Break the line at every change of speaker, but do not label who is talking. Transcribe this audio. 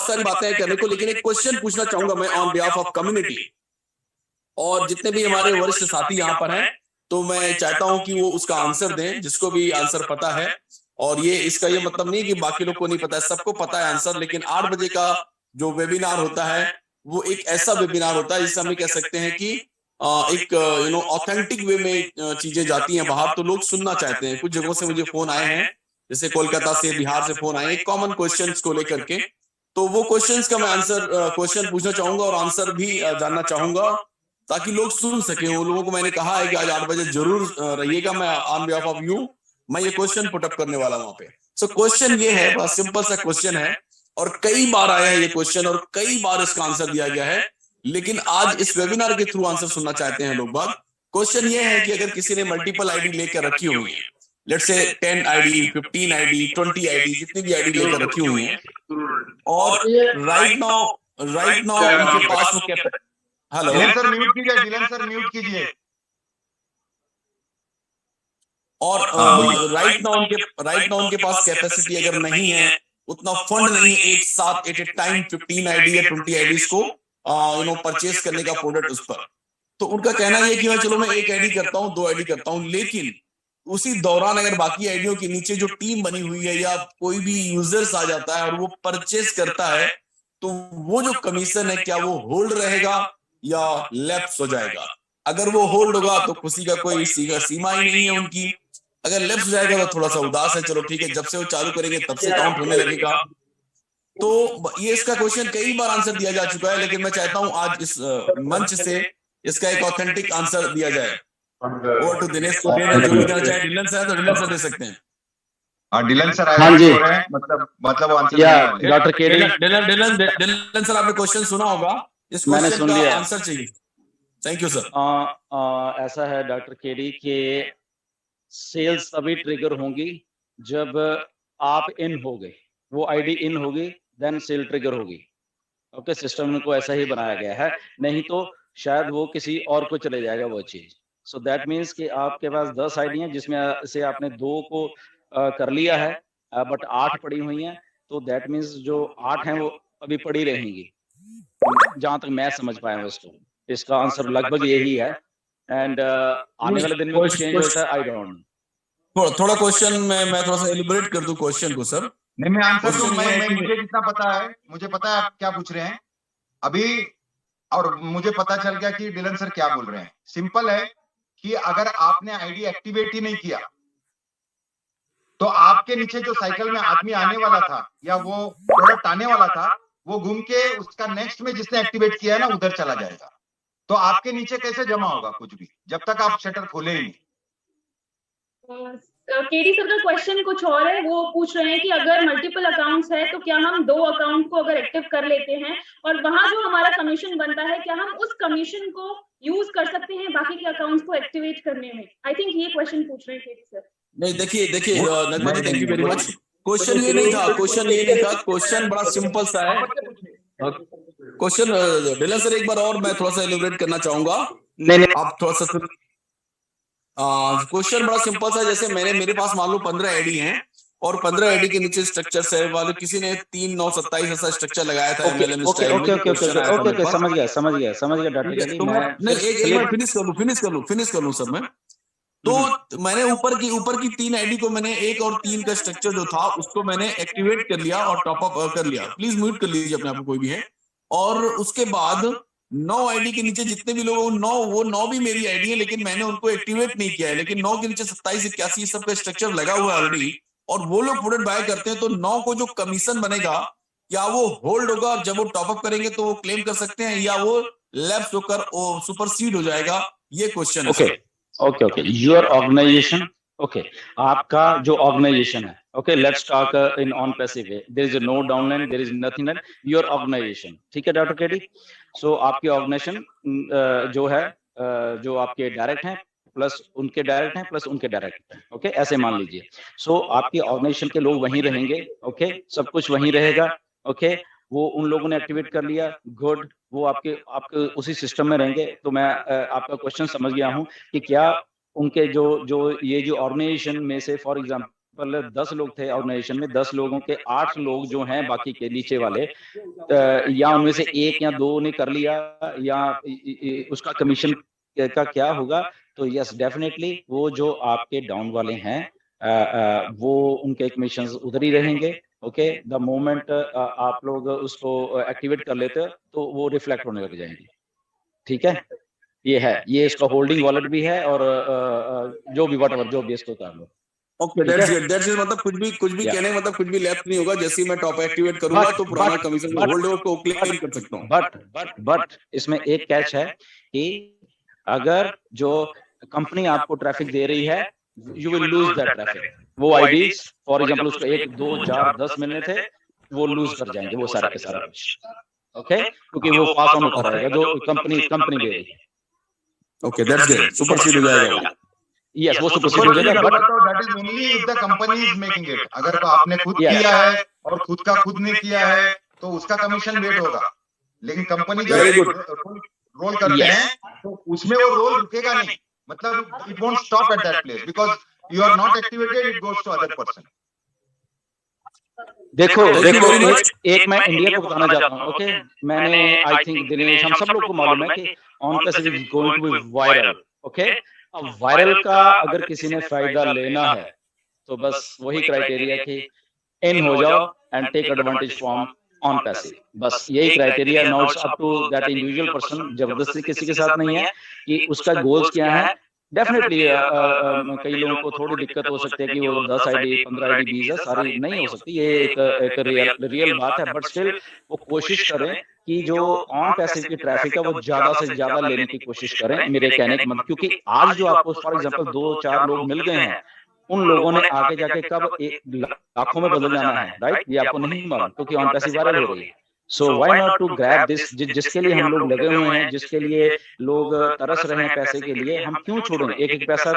बहुत सारी बातें हैं करने को, लेकिन एक क्वेश्चन पूछना चाहूंगा मैं ऑन बिहाफ ऑफ कम्युनिटी और जितने भी हमारे वरिष्ठ साथी यहाँ पर हैं, तो मैं चाहता हूं कि वो उसका आंसर दें, जिसको भी आंसर पता है। और ये इसका ये मतलब नहीं कि बाकी लोग को नहीं पता है, सबको पता है आंसर। लेकिन 8 बजे का जो वेबिनार होता है वो एक ऐसा वेबिनार होता है जिससे हम कह सकते हैं कि एक ऑथेंटिक वे में चीजें जाती हैं बाहर, तो लोग सुनना चाहते हैं। कुछ जगहों से मुझे फोन आए हैं, जैसे कोलकाता से, बिहार से फोन आए कॉमन क्वेश्चंस को लेकर के। तो वो क्वेश्चंस का मैं आंसर क्वेश्चन पूछना चाहूंगा और आंसर भी जानना चाहूंगा, ताकि लोग सुन सके। उन लोगों को मैंने कहा है कि आज 8 बजे जरूर रहिएगा, मैं ऑन बिहाफ ऑफ यू मैं ये क्वेश्चन पुटअप करने वाला वहां पे। सो क्वेश्चन ये है, बड़ा सिंपल सा क्वेश्चन है और कई बार आया है ये क्वेश्चन और कई बार इसका आंसर दिया गया है, लेकिन आज इस वेबिनार के थ्रू आंसर सुनना चाहते हैं लोग बाग। क्वेश्चन ये है कि अगर किसी ने मल्टीपल आईडी लेकर रखी हुई है, let's say 10 ID, 15 ID, 20 ID, जितनी भी आईडी लेकर रखी हुई है, और राइट नाउ उनके पास वो हेलो
सर म्यूट कीजिए, डिलन सर म्यूट कीजिए।
और राइट नाउ उनके पास कैपेसिटी अगर नहीं है, उतना फंड नहीं है एक साथ एट ए टाइम 15 आईडी या 20 आईडीज को परचेस करने का प्रोडक्ट उस पर, तो उनका कहना यह कि मैं चलो मैं 1 आईडी करता हूं, 2 आईडी करता हूं, लेकिन उसी दौरान अगर बाकी आईडियों के नीचे जो टीम बनी हुई है या कोई भी यूजर्स आ जाता है और वो परचेस करता है, तो वो जो कमीशन है क्या वो होल्ड रहेगा या लैप्स हो जाएगा। अगर वो होल्ड होगा तो खुशी का कोई सीमा ही नहीं है उनकी, अगर लैप्स हो जाएगा तो थोड़ा सा उदास है, चलो ठीक है जब से वो चालू करेंगे तब से काउंट होने लगेगा। तो ये इसका क्वेश्चन कई बार आंसर दिया जा चुका है, लेकिन मैं चाहता हूं आज इस मंच से इसका एक ऑथेंटिक आंसर दिया जाए। ओवर टू दिनेश को देना, जो भी देना चाहे। डिलन सर तो डिलन सर दे सकते हैं।
डिलन सर
हाँ जी,
मतलब आंसर
या डॉक्टर केडी।
डिलन सर आपने क्वेश्चन सुना होगा, इस क्वेश्चन का आंसर चाहिए। Thank you sir.
ऐसा है डॉक्टर केडी के सेल्स तभी ट्रिगर होंगी जब आप इन हो गए, वो आईडी इन होगी, देन सेल ट्रिगर होगी। ओके, सिस्टम को ऐसा ही बनाया गया है, नहीं तो शायद वो किसी और को चले जाएगा वो चीज। सो दैट मीन्स कि आपके पास 10 आईडी हैं जिसमें से आपने 2 को कर लिया है, बट 8 पड़ी हुई हैं, तो दैट मीन्स जो 8 हैं वो अभी पड़ी रहेंगी, जहां तक मैं समझ पाया हूँ इसको। इसका आंसर लगभग यही है। एंड आने वाले दिन में कुछ चेंज होता है, आई डोंट।
थोड़ा क्वेश्चन में मैं थोड़ा सा एलिबरेट कर दूं क्वेश्चन को सर।
नहीं, मैं आंसर दूं। मुझे जितना पता है, मुझे पता है आप क्या पूछ रहे हैं अभी, और मुझे पता चल गया कि डिलन सर क्या बोल रहे हैं। सिंपल है कि अगर आपने आईडी एक्टिवेट ही नहीं किया तो आपके नीचे जो साइकिल में आदमी आने वाला था या वो प्रोडक्ट आने वाला था, वो घूम के उसका नेक्स्ट में जिसने एक्टिवेट किया है ना उधर चला जाएगा। तो आपके नीचे कैसे जमा होगा कुछ भी जब तक आप शटर खोले ही नहीं।
केडी सर का क्वेश्चन कुछ और है, वो पूछ रहे हैं कि अगर मल्टीपल अकाउंट्स है तो क्या हम 2 अकाउंट को अगर एक्टिव कर लेते हैं और वहां जो हमारा कमीशन बनता है, क्या हम उस कमीशन को यूज कर सकते हैं बाकी के अकाउंट्स को एक्टिवेट करने में? आई थिंक ये क्वेश्चन पूछ रहे हैं केडी सर।
नहीं, देखिए Nagma ji, thank you very much. Question ये नहीं था, क्वेश्चन बड़ा सिंपल सा है। क्वेश्चन डिलन सर एक बार और मैं थोड़ा सा एलिब्रेट करना चाहूंगा।
नहीं,
आप थोड़ा सा क्वेश्चन बड़ा सिंपल सा, जैसे मेरे पास मान लो 15 आईडी हैं और 15 आईडी के नीचे स्ट्रक्चर्स है वाले, किसी ने 3 9 27 ऐसा स्ट्रक्चर लगाया था एमएलएम स्टाइल में।
ओके, समझ गया डॉक्टर केडी।
मैं नहीं, एक बार फिनिश कर लूं सर मैं। तो मैंने ऊपर की 3 आईडी को मैंने 1 और 3 का स्ट्रक्चर जो था उसको मैंने एक्टिवेट कर लिया और टॉप अप कर लिया। प्लीज म्यूट कर लीजिए अपने आप को कोई भी है। और उसके बाद 9 आईडी के नीचे जितने भी लोग, वो 9 भी मेरी आईडी है, लेकिन मैंने उनको एक्टिवेट नहीं किया है। लेकिन 9 के नीचे 27 81 सबका स्ट्रक्चर लगा हुआ है ऑलरेडी, और वो लोग प्रोडक्ट बाय करते हैं। तो 9 को जो कमीशन बनेगा क्या वो होल्ड होगा और जब वो टॉपअप करेंगे तो वो क्लेम कर सकते हैं, या वो लैप्स होकर सुपरसीड हो जाएगा? ये क्वेश्चन है।
ओके, योर ऑर्गेनाइजेशन, ओके, आपका जो ऑर्गेनाइजेशन है, okay, let's talk in OnPassive way, there is no downline, there is nothing in your organisation, ठीक है डॉक्टर केडी। सो आपकी ऑर्गेनाइजेशन जो है, जो आपके डायरेक्ट हैं प्लस उनके डायरेक्ट हैं प्लस उनके डायरेक्ट हैं, ओके, ऐसे मान लीजिए। सो आपकी ऑर्गेनाइजेशन के लोग वहीं रहेंगे, ओके, सब कुछ वहीं रहेगा, ओके। वो उन लोगों ने एक्टिवेट कर लिया, गुड, वो आपके उसी सिस्टम में रहेंगे। तो मैं आपका क्वेश्चन समझ गया हूं कि क्या उनके जो ये जो ऑर्गेनाइजेशन में से फॉर एग्जांपल 10 लोग थे ऑर्गेनाइजेशन में, 10 लोगों के 8 लोग जो हैं बाकी के नीचे वाले, या उनमें से एक या दो ने कर लिया या उसका कमीशन का क्या होगा, तो यस डेफिनेटली वो जो आपके डाउन वाले हैं वो उनके कमीशन उधर ही रहेंगे। ओके, द मोमेंट आप लोग उसको एक्टिवेट कर लेते हो तो वो रिफ्लेक्ट होने लग जाएंगे। ठीक है, ये है, ये इसका होल्डिंग वॉलेट भी है और जो भी व्हाटएवर जो भी इसको कर लो।
ओके,
ठीक है?
दैट्स इट, मतलब कुछ भी
Yeah.
कहने का मतलब कुछ भी लेफ्ट नहीं होगा। जैसे ही मैं टॉप एक्टिवेट करूंगा तो पुराना कमीशन जो होल्ड है उसको क्लेम कर सकता हूँ।
बट इसमें एक कैच है कि अगर जो कंपनी आपको ट्रैफिक दे रही है, you will lose that traffic. वो आईडीज फॉर एग्जांपल उसको 1 2 4 10 मिलने थे, वो लूज कर जाएंगे वो सारा के सारा कुछ। ओके, क्योंकि वो पास ऑन होता रहेगा जो कंपनी दे रही है।
ओके, दैट्स ग्रेट, सुपरसीड हो जाएगा वो।
यस, वो सुपरसीड हो जाएगा, but
that is only if the company is making it. अगर तो आपने खुद
Yes.
किया है और खुद का खुद ने किया है तो उसका कमीशन वेट होगा, लेकिन कंपनी
Very
जब
good.
रोल करते
Yes.
हैं तो उसमें वो रोल रुकेगा नहीं, मतलब it won't stop at that place because you are not activated, it goes to other person.
देखो
Thank you very much.
एक मैं इंडिया को बताना चाहता हूँ। ओके, मैंने आई थिंक दिनेश, हम सब लोग को मालूम है कि OnPassive is going to be viral. Okay, अब वायरल का अगर किसी ने फायदा लेना है तो बस वही क्राइटेरिया कि इन हो जाओ and take advantage from OnPassive, बस यही criteria. Now it's up to that individual person, जबरदस्ती किसी के साथ नहीं है कि उसका गोल्स क्या है। डेफिनेटली कई लोगों को थोड़ी दिक्कत हो सकती है कि वो 10 आईडी 15 आईडी 20 है, सारी नहीं हो सकती, ये एक रियल बात है। बट स्टिल वो कोशिश करें कि जो ऑन पैसिव की ट्रैफिक है वो ज्यादा से ज्यादा लेने की कोशिश करें, मेरे कहने का मतलब। क्योंकि आज जो आपको फॉर एग्जांपल 2-4 लोग मिल गए हैं, उन लोगों ने आगे जाके कब लाखों में बदल जाना है, राइट? ये आपको नहीं मालूम, क्योंकि ऑन पैसिव वायरल हो रही है। So why not to grab this, जिसके लिए हम लोग लगे हुए हैं, जिसके लिए लोग तरस रहे हैं पैसे के लिए, हम क्यों छोड़ें एक एक पैसा